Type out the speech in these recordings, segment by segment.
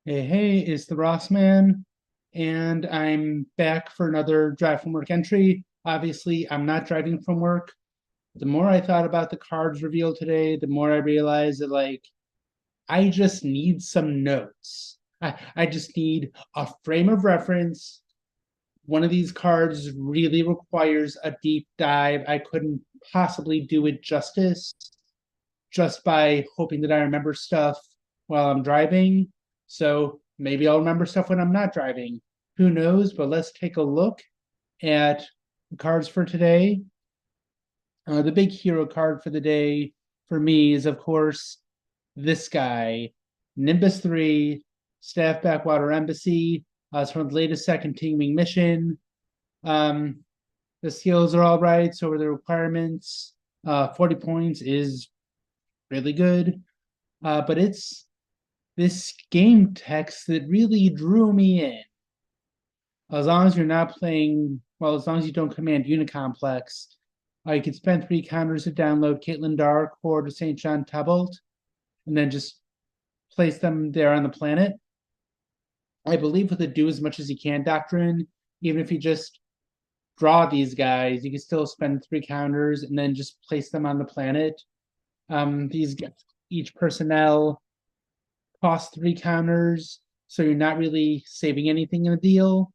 Hey, it's the Ross Man, and I'm back for another drive from work entry. Obviously, I'm not driving from work. The more I thought about the cards revealed today, the more I realized that, I just need some notes. I just need a frame of reference. One of these cards really requires a deep dive. I couldn't possibly do it justice just by hoping that I remember stuff while I'm driving. So maybe I'll remember stuff when I'm not driving. Who knows? But let's take a look at the cards for today. The big hero card for the day for me is, of course, this guy, NImbus III, Staff Backwater Embassy. It's from the latest second teaming mission. Um, the skills are all right, so are the requirements. 40 points is really good. But it's this game text that really drew me in. As long as you're not playing, well, as long as you don't command Unicomplex, you can spend 3 counters to download Caitlin Dark or to St. John Tybalt, and then just place them there on the planet. I believe with the do as much as you can doctrine, even if you just draw these guys, you can still spend 3 counters and then just place them on the planet. These each personnel cost 3 counters, so you're not really saving anything in the deal.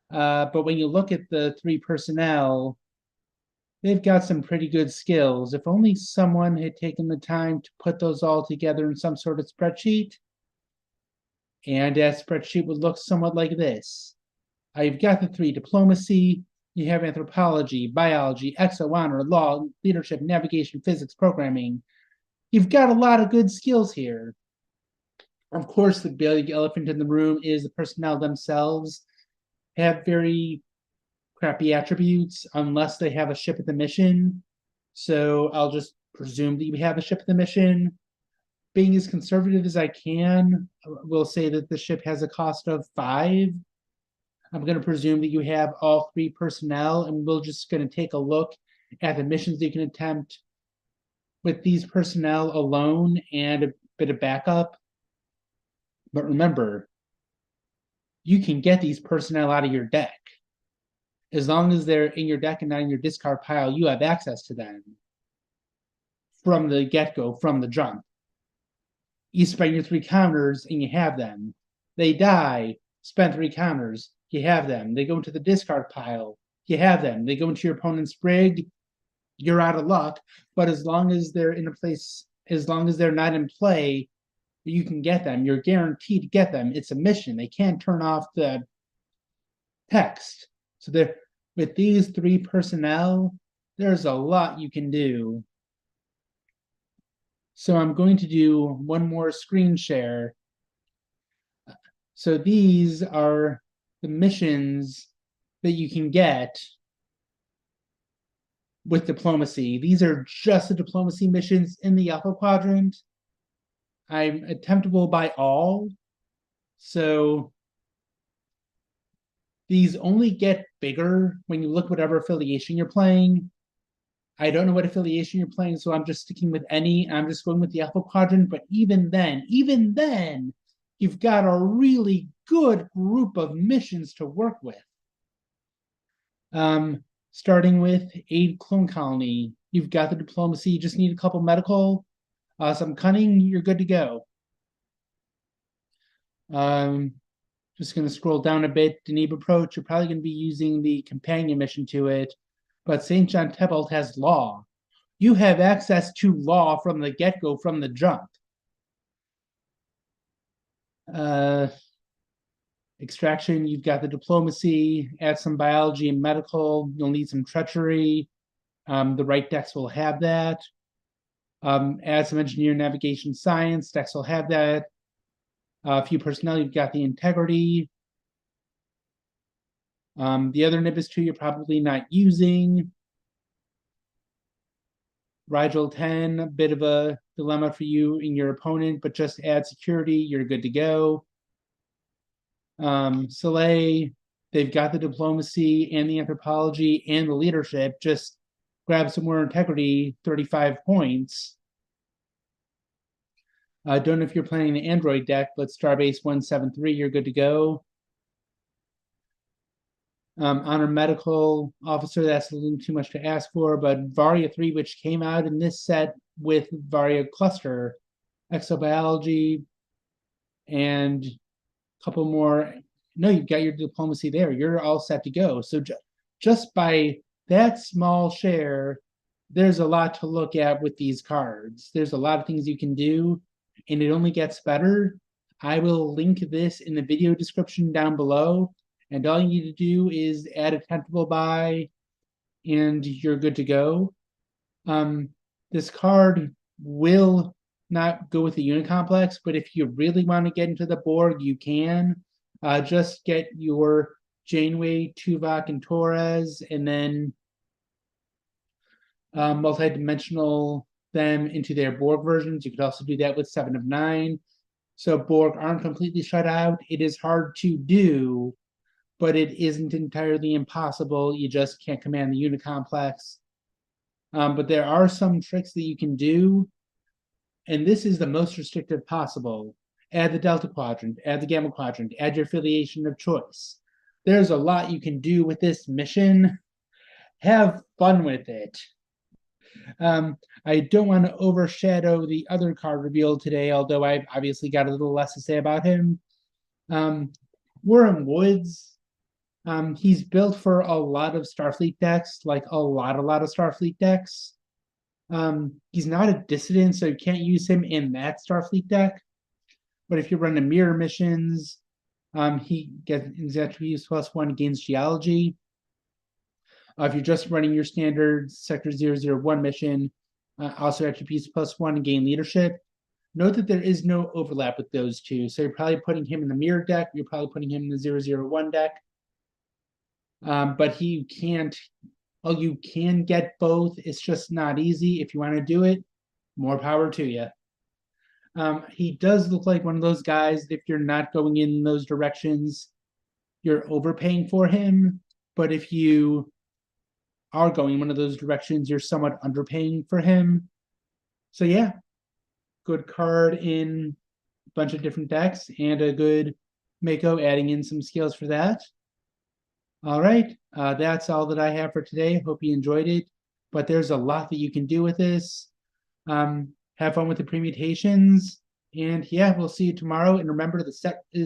But when you look at the 3 personnel, they've got some pretty good skills. If only someone had taken the time to put those all together in some sort of spreadsheet, and that spreadsheet would look somewhat like this. You've got the 3 diplomacy, you have anthropology, biology, exo honor, law, leadership, navigation, physics, programming. You've got a lot of good skills here. Of course, the big elephant in the room is the personnel themselves have very crappy attributes unless they have a ship at the mission. So I'll just presume that you have a ship at the mission. Being as conservative as I can, we'll say that the ship has a cost of 5. I'm going to presume that you have all 3 personnel, and we're just going to take a look at the missions you can attempt with these personnel alone and a bit of backup. But remember, you can get these personnel out of your deck. As long as they're in your deck and not in your discard pile, you have access to them from the get-go, from the jump. You spend your 3 counters and you have them. They die, spend 3 counters, you have them. They go into the discard pile, you have them. They go into your opponent's brig, you're out of luck. But as long as they're in a place, as long as they're not in play, you can get them. You're guaranteed to get them. It's a mission. They can't turn off the text. So there, with these 3 personnel, there's a lot you can do. So I'm going to do one more screen share. So these are the missions that you can get with diplomacy. These are just the diplomacy missions in the Alpha Quadrant. I'm attemptable by all. So these only get bigger when you look whatever affiliation you're playing. I don't know what affiliation you're playing, so I'm just sticking with any. I'm just going with the Alpha Quadrant. But even then, you've got a really good group of missions to work with. Starting with Aid Clone Colony, you've got the diplomacy. You just need a couple medical, some cunning. You're good to go. Just going to scroll down a bit. Deneb Approach, you're probably going to be using the companion mission to it. But St. John Tybalt has law. You have access to law from the get-go, from the jump. Extraction, you've got the diplomacy, add some biology and medical. You'll need some treachery. The right decks will have that. Add some engineer, navigation, science. Decks will have that. A few personnel, you've got the integrity. The other NImbus 2 you're probably not using. Rigel 10, a bit of a dilemma for you and your opponent, but just add security, you're good to go. Soleil, they've got the diplomacy and the anthropology and the leadership. Just grab some more integrity, 35 points. Don't know if you're playing the Android deck, but Starbase 173, you're good to go. Honor Medical Officer, that's a little too much to ask for, but Varia 3, which came out in this set with Varia Cluster, Exobiology, and a couple more. No, you've got your diplomacy there. You're all set to go. So just by that small share, there's a lot to look at with these cards. There's a lot of things you can do, and it only gets better. I will link this in the video description down below, and all you need to do is add a tentable buy, and you're good to go. This card will not go with the Unicomplex, but if you really want to get into the Borg, you can. Just get your Janeway, Tuvok, and Torres, and then multi-dimensional them into their Borg versions. You could also do that with 7 of 9. So Borg aren't completely shut out. It is hard to do, but it isn't entirely impossible. You just can't command the Unicomplex. But there are some tricks that you can do, and this is the most restrictive possible. Add the Delta Quadrant, add the Gamma Quadrant, add your affiliation of choice. There's a lot you can do with this mission. Have fun with it. I don't want to overshadow the other card revealed today, although I've obviously got a little less to say about him. Worm Woods. He's built for a lot of Starfleet decks, like a lot of Starfleet decks. He's not a dissident, so you can't use him in that Starfleet deck. But if you run the mirror missions, he gets his attributes +1, gains geology. If you're just running your standard Sector 001 mission, also attributes +1 and gain leadership. Note that there is no overlap with those two, so you're probably putting him in the mirror deck, you're probably putting him in the 001 deck. But he can't, well, you can get both, it's just not easy. If you want to do it, more power to you. He does look like one of those guys that if you're not going in those directions, you're overpaying for him. But if you are going one of those directions, you're somewhat underpaying for him. So yeah, good card in a bunch of different decks, and a good Mako adding in some skills for that. All right, that's all that I have for today. Hope you enjoyed it, but there's a lot that you can do with this. Have fun with the permutations, and yeah, we'll see you tomorrow. And remember, the set is